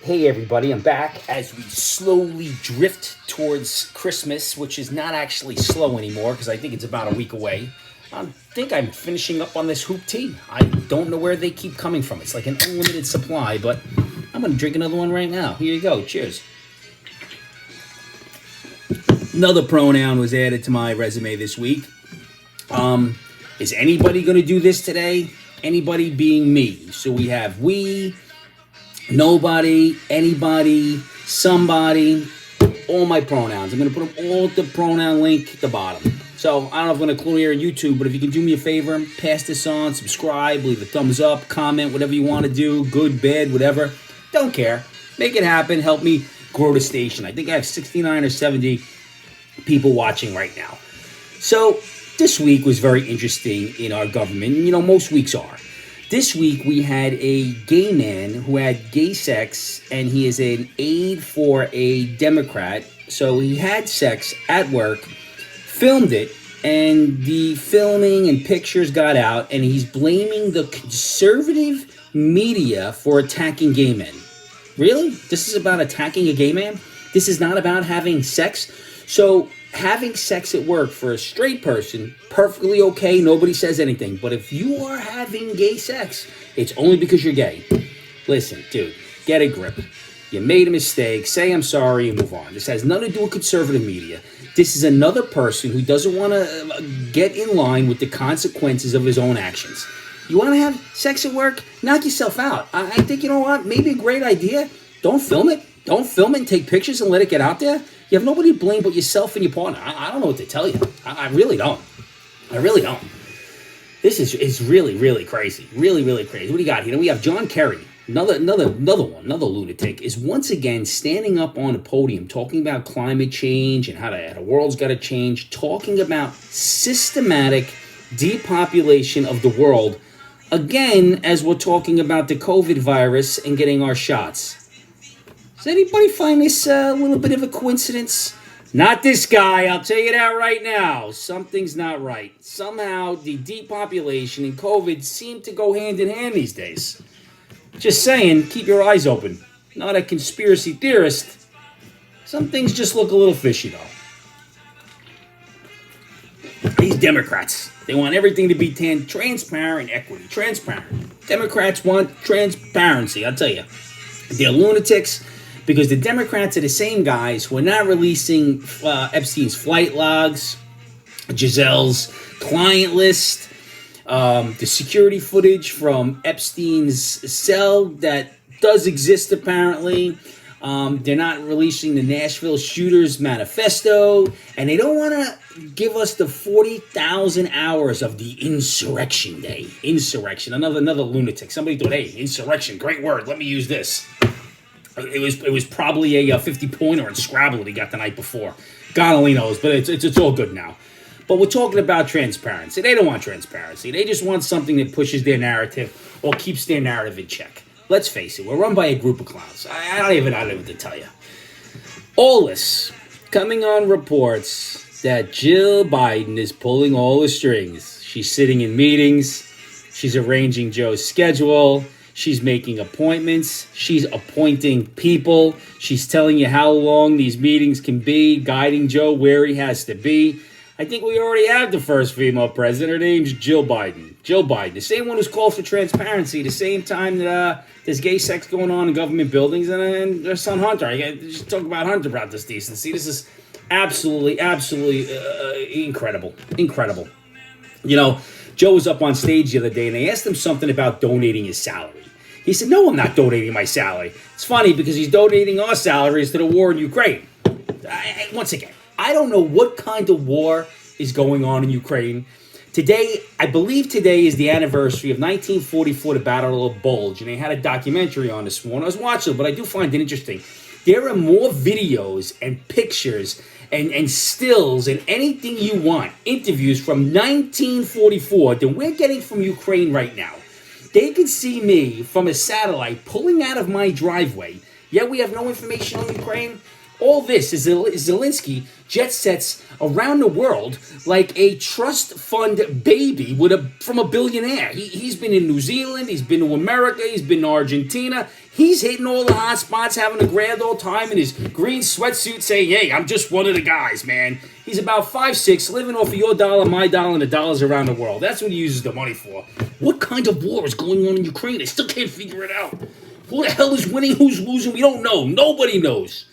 Hey everybody, I'm back as we slowly drift towards Christmas, which is not actually slow anymore because I think it's about a week away. I think I'm finishing up on this hoop tea. I don't know where they keep coming from. It's like an unlimited supply, but I'm going to drink another one right now. Here you go. Cheers. Another pronoun was added to my resume this week. Is anybody going to do this today? Anybody being me. So we have we, nobody, anybody, somebody, all my pronouns. I'm going to put them all at the pronoun link at the bottom. So I don't know if I'm going to include here on YouTube, but if you can do me a favor, pass this on, subscribe, leave a thumbs up, comment, whatever you want to do, good, bad, whatever. Don't care. Make it happen. Help me grow the station. I think I have 69 or 70 people watching right now. So this week was very interesting in our government. You know, most weeks are. This week, we had a gay man who had gay sex, and he is an aide for a Democrat. So he had sex at work, filmed it, and the filming and pictures got out, and he's blaming the conservative media for attacking gay men. Really? This is about attacking a gay man? This is not about having sex? So having sex at work for a straight person, perfectly okay, nobody says anything. But if you are having gay sex, it's only because you're gay. Listen, dude, get a grip. You made a mistake, say I'm sorry, and move on. This has nothing to do with conservative media. This is another person who doesn't want to get in line with the consequences of his own actions. You want to have sex at work? Knock yourself out. I think, you know what, maybe a great idea. Don't film it. Don't film it and take pictures and let it get out there. You have nobody to blame but yourself and your partner. I don't know what to tell you. I really don't. I really don't. This is really, really crazy. Really, really crazy. What do you got here? We have John Kerry, another lunatic, is once again standing up on a podium talking about climate change and how the world's got to change, talking about systematic depopulation of the world, again, as we're talking about the COVID virus and getting our shots. Does anybody find this a little bit of a coincidence? Not this guy, I'll tell you that right now. Something's not right. Somehow the depopulation and COVID seem to go hand in hand these days. Just saying, keep your eyes open. Not a conspiracy theorist. Some things just look a little fishy, though. These Democrats, they want everything to be transparent, equity, transparent. Democrats want transparency, I'll tell you. They're lunatics. Because the Democrats are the same guys who are not releasing Epstein's flight logs, Giselle's client list, the security footage from Epstein's cell that does exist apparently. They're not releasing the Nashville shooters manifesto. And they don't want to give us the 40,000 hours of the insurrection day. Insurrection. Another lunatic. Somebody thought, hey, insurrection, great word. Let me use this. It was probably a 50-pointer in Scrabble that he got the night before. God only knows, but it's all good now. But we're talking about transparency. They don't want transparency. They just want something that pushes their narrative or keeps their narrative in check. Let's face it, we're run by a group of clowns. I don't even know what to tell you. All this coming on reports that Jill Biden is pulling all the strings. She's sitting in meetings. She's arranging Joe's schedule. She's making appointments. She's appointing people. She's telling you how long these meetings can be, guiding Joe where he has to be. I think we already have the first female president. Her name's Jill Biden. Jill Biden, the same one who's called for transparency, the same time that there's gay sex going on in government buildings, and their son Hunter. I got to just talk about Hunter about this decency. This is absolutely incredible. Incredible. You know, Joe was up on stage the other day, and they asked him something about donating his salary. He said, no, I'm not donating my salary. It's funny because he's donating our salaries to the war in Ukraine. Once again, I don't know what kind of war is going on in Ukraine. Today, I believe today is the anniversary of 1944, the Battle of Bulge, and they had a documentary on this one. I was watching it, but I do find it interesting. There are more videos and pictures and stills and anything you want, interviews from 1944 than we're getting from Ukraine right now. They could see me from a satellite pulling out of my driveway, yet we have no information on Ukraine. All this is Zelensky jet sets around the world like a trust fund baby from a billionaire. He's been in New Zealand, he's been to America, he's been to Argentina. He's hitting all the hot spots, having a grand old time in his green sweatsuit saying, hey, I'm just one of the guys, man. He's about 5'6", living off of your dollar, my dollar, and the dollars around the world. That's what he uses the money for. What kind of war is going on in Ukraine? I still can't figure it out. Who the hell is winning? Who's losing? We don't know. Nobody knows.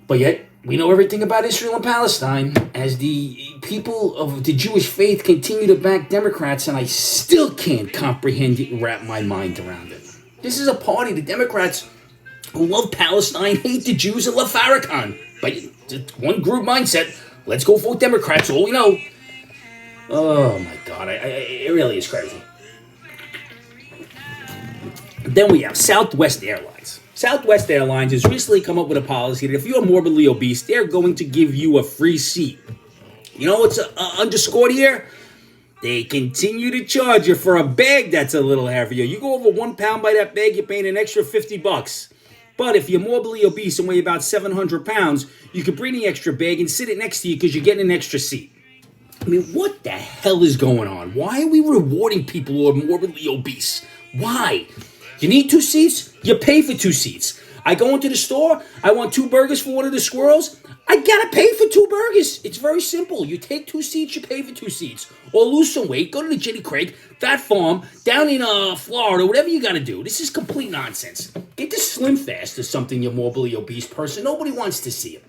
But yet, we know everything about Israel and Palestine as the people of the Jewish faith continue to back Democrats, and I still can't comprehend it and wrap my mind around it. This is a party, the Democrats, who love Palestine, hate the Jews, and love Farrakhan. But it's one group mindset. Let's go vote Democrats, all we know. Oh, my God. It really is crazy. Then we have Southwest Airlines. Southwest Airlines has recently come up with a policy that if you're morbidly obese, they're going to give you a free seat. You know what's underscored here? They continue to charge you for a bag that's a little heavier. You go over 1 pound by that bag, you're paying an extra $50. But if you're morbidly obese and weigh about 700 pounds, you can bring the extra bag and sit it next to you because you're getting an extra seat. I mean, what the hell is going on? Why are we rewarding people who are morbidly obese? Why? You need 2 seats? You pay for 2 seats. I go into the store, I want 2 burgers for one of the squirrels, I gotta pay for 2 burgers. It's very simple. You take 2 seats, you pay for 2 seats. Or lose some weight, go to the Jenny Craig, Fat Farm, down in Florida, whatever you gotta do. This is complete nonsense. Get the Slim Fast or something, you morbidly obese person. Nobody wants to see it.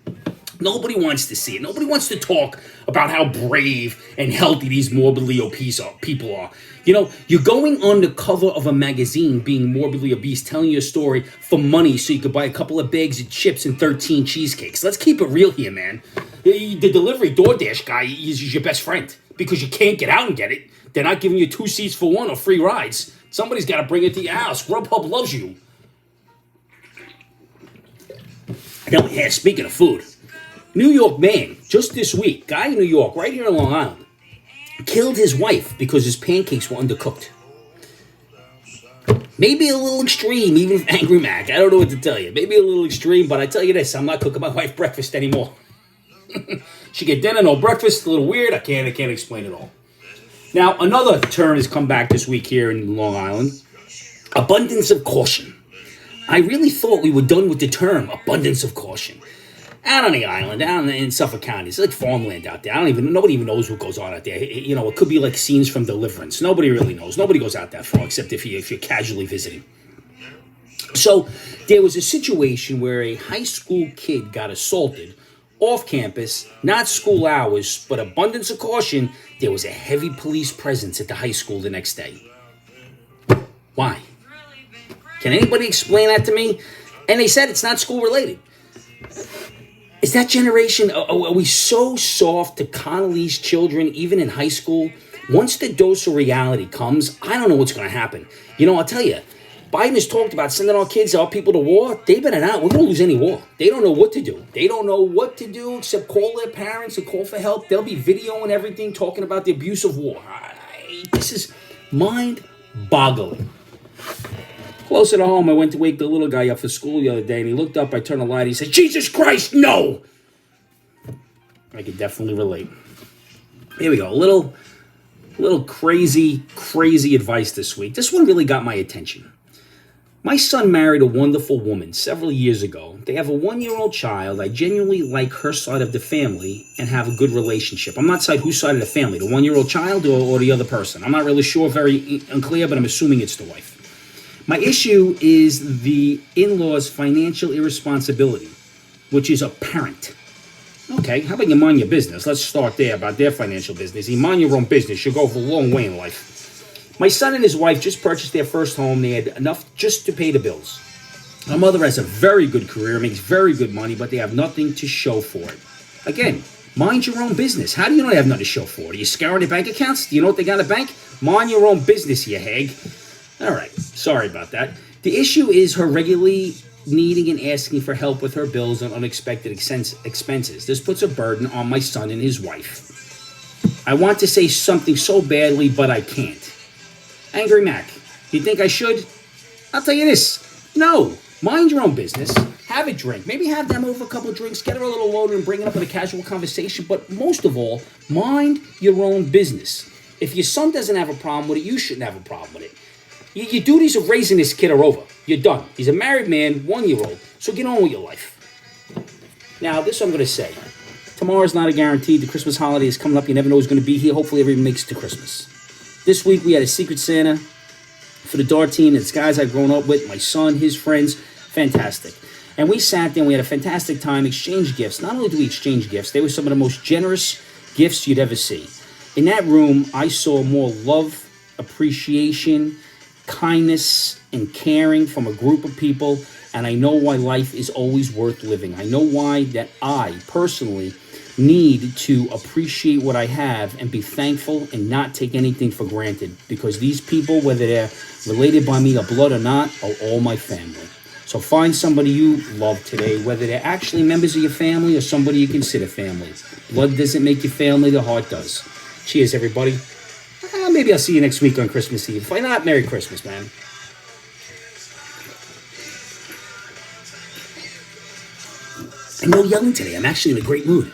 Nobody wants to see it. Nobody wants to talk about how brave and healthy these morbidly obese people are. You know, you're going on the cover of a magazine being morbidly obese, telling your story for money so you could buy a couple of bags of chips and 13 cheesecakes. Let's keep it real here, man. The delivery DoorDash guy is your best friend because you can't get out and get it. They're not giving you 2 seats for 1 or free rides. Somebody's got to bring it to your house. Grubhub loves you. Now, speaking of food, New York man, just this week, guy in New York, right here in Long Island, killed his wife because his pancakes were undercooked. Maybe a little extreme, even for Angry Mac. I don't know what to tell you. Maybe a little extreme, but I tell you this, I'm not cooking my wife breakfast anymore. She get dinner, no breakfast, a little weird. I can't explain it all. Now, another term has come back this week here in Long Island. Abundance of caution. I really thought we were done with the term abundance of caution. Out on the island, down in Suffolk County, it's like farmland out there. Nobody even knows what goes on out there. You know, it could be like scenes from Deliverance. Nobody really knows. Nobody goes out that far except if you're casually visiting. So there was a situation where a high school kid got assaulted off campus, not school hours, but abundance of caution, there was a heavy police presence at the high school the next day. Why? Can anybody explain that to me? And they said it's not school related. Is that generation, are we so soft to Connolly's children, even in high school? Once the dose of reality comes, I don't know what's going to happen. You know, I'll tell you, Biden has talked about sending our kids, our people to war. They better not. We're going to lose any war. They don't know what to do. They don't know what to do except call their parents and call for help. They'll be videoing everything, talking about the abuse of war. This is mind-boggling. Closer to home, I went to wake the little guy up for school the other day, and he looked up, I turned the light, he said, Jesus Christ, no! I could definitely relate. Here we go, a little crazy advice this week. This one really got my attention. My son married a wonderful woman several years ago. They have a 1-year-old child. I genuinely like her side of the family and have a good relationship. I'm not sure whose side of the family, the 1-year-old child or the other person. I'm not really sure, very unclear, but I'm assuming it's the wife. My issue is the in-laws' financial irresponsibility, which is apparent. Okay, how about you mind your business? Let's start there about their financial business. You mind your own business. You'll go for a long way in life. My son and his wife just purchased their first home. They had enough just to pay the bills. My mother has a very good career, makes very good money, but they have nothing to show for it. Again, mind your own business. How do you know they have nothing to show for it? Are you scouring their bank accounts? Do you know what they got in the bank? Mind your own business, you hag. All right, sorry about that. The issue is her regularly needing and asking for help with her bills and unexpected expenses. This puts a burden on my son and his wife. I want to say something so badly, but I can't. Angry Mac, you think I should? I'll tell you this. No, mind your own business. Have a drink. Maybe have them over a couple of drinks. Get her a little loaded and bring it up in a casual conversation. But most of all, mind your own business. If your son doesn't have a problem with it, you shouldn't have a problem with it. Your duties of raising this kid are over. You're done. He's a married man, 1-year-old. So get on with your life. Now, this I'm going to say. Tomorrow's not a guarantee. The Christmas holiday is coming up. You never know who's going to be here. Hopefully everyone makes it to Christmas. This week we had a Secret Santa for the Dart team. It's guys I've grown up with, my son, his friends. Fantastic. And we sat there and we had a fantastic time, exchanged gifts. Not only do we exchange gifts, they were some of the most generous gifts you'd ever see. In that room, I saw more love, appreciation, kindness, and caring from a group of people. And I know why life is always worth living. I know why that I personally need to appreciate what I have and be thankful and not take anything for granted. Because these people, whether they're related by me or blood or not, are all my family. So find somebody you love today, whether they're actually members of your family or somebody you consider family. Blood doesn't make you family, the heart does. Cheers, everybody. Maybe I'll see you next week on Christmas Eve. If I not, Merry Christmas, man. And no yelling today. I'm actually in a great mood.